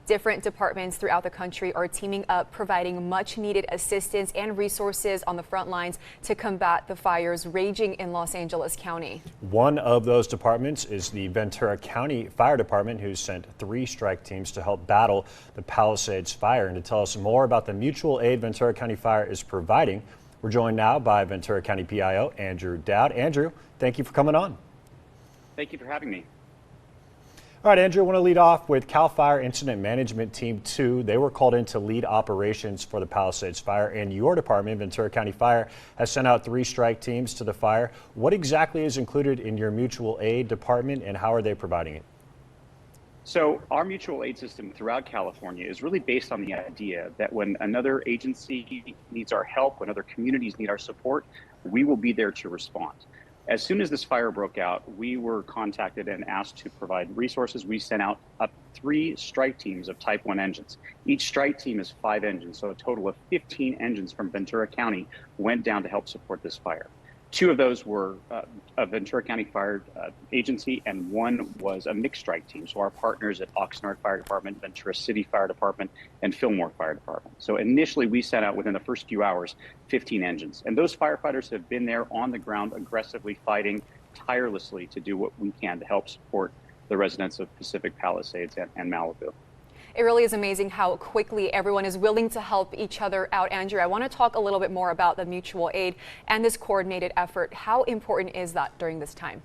Different departments throughout the country are teaming up, providing much needed assistance and resources on the front lines to combat the fires raging in Los Angeles County. One of those departments is the Ventura County Fire Department, who sent 3 strike teams to help battle the Palisades fire. And to tell us more about the mutual aid Ventura County Fire is providing, we're joined now by Ventura County PIO Andrew Dowd. Andrew, thank you for coming on. Thank you for having me. All right, Andrew, I want to lead off with CAL FIRE Incident Management Team 2. They were called in to lead operations for the Palisades fire, and your department, Ventura County Fire, has sent out 3 strike teams to the fire. What exactly is included in your mutual aid department, and how are they providing it? So our mutual aid system throughout California is really based on the idea that when another agency needs our help, when other communities need our support, we will be there to respond. As soon as this fire broke out, we were contacted and asked to provide resources. We sent out up 3 strike teams of Type 1 engines. Each strike team is 5 engines, so a total of 15 engines from Ventura County went down to help support this fire. 2 of those were a Ventura County Fire agency, and 1 was a mixed strike team. So our partners at Oxnard Fire Department, Ventura City Fire Department, and Fillmore Fire Department. So initially we sent out within the first few hours 15 engines, and those firefighters have been there on the ground aggressively fighting tirelessly to do what we can to help support the residents of Pacific Palisades and Malibu. It really is amazing how quickly everyone is willing to help each other out. Andrew, I want to talk a little bit more about the mutual aid and this coordinated effort. How important is that during this time?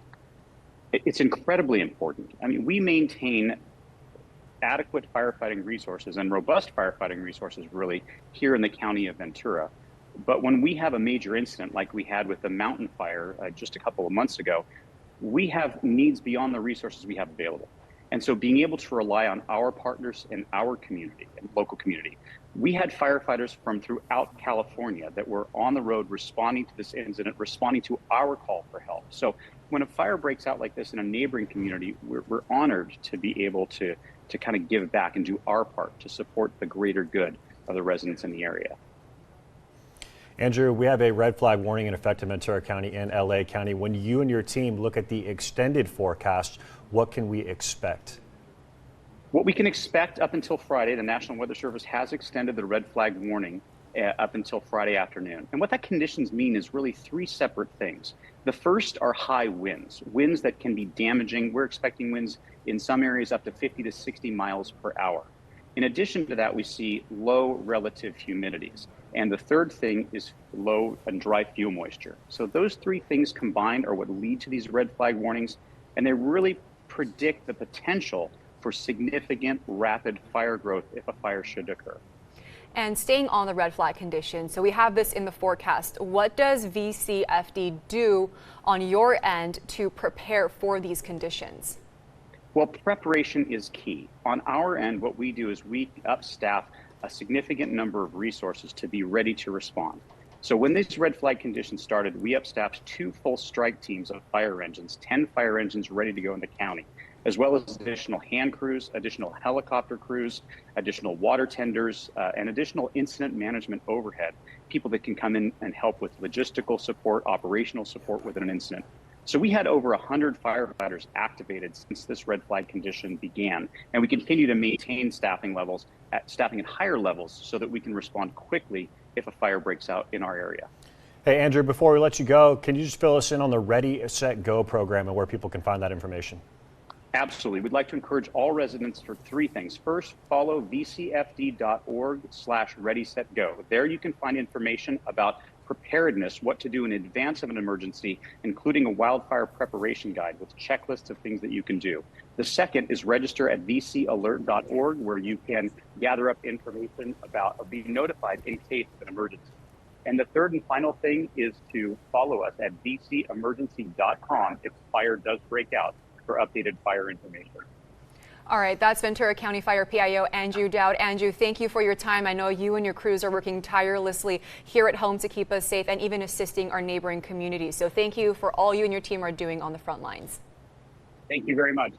It's incredibly important. I mean, we maintain adequate firefighting resources and robust firefighting resources really here in the county of Ventura. But when we have a major incident like we had with the mountain fire just a couple of months ago, we have needs beyond the resources we have available. And so being able to rely on our partners in our community and local community, we had firefighters from throughout California that were on the road responding to this incident, responding to our call for help. So when a fire breaks out like this in a neighboring community, we're honored to be able to kind of give back and do our part to support the greater good of the residents in the area. Andrew, we have a red flag warning in effect in Ventura County and LA County. When you and your team look at the extended forecast, what can we expect? What we can expect up until Friday, the National Weather Service has extended the red flag warning up until Friday afternoon. And what that conditions mean is really 3 separate things. The first are high winds, winds that can be damaging. We're expecting winds in some areas up to 50 to 60 miles per hour. In addition to that, we see low relative humidities. And the third thing is low and dry fuel moisture. So those 3 things combined are what lead to these red flag warnings, and they really predict the potential for significant rapid fire growth if a fire should occur. And staying on the red flag condition, so we have this in the forecast. What does VCFD do on your end to prepare for these conditions? Well, preparation is key. On our end, what we do is we upstaff a significant number of resources to be ready to respond. So when these red flag conditions started, we upstaffed 2 full strike teams of fire engines, 10 fire engines ready to go in the county, as well as additional hand crews, additional helicopter crews, additional water tenders, and additional incident management overhead, people that can come in and help with logistical support, operational support within an incident. So we had over 100 firefighters activated since this red flag condition began, and we continue to maintain staffing at higher levels so that we can respond quickly if a fire breaks out in our area. Hey, Andrew, before we let you go, can you just fill us in on the Ready, Set, Go program and where people can find that information? Absolutely. We'd like to encourage all residents for 3 things. First, follow vcfd.org/readysetgo. There you can find information about preparedness, what to do in advance of an emergency, including a wildfire preparation guide with checklists of things that you can do. The second is register at vcalert.org, where you can gather up information about or be notified in case of an emergency. And the third and final thing is to follow us at vcemergency.com if fire does break out for updated fire information. All right, that's Ventura County Fire PIO Andrew Dowd. Andrew, thank you for your time. I know you and your crews are working tirelessly here at home to keep us safe and even assisting our neighboring communities. So thank you for all you and your team are doing on the front lines. Thank you very much.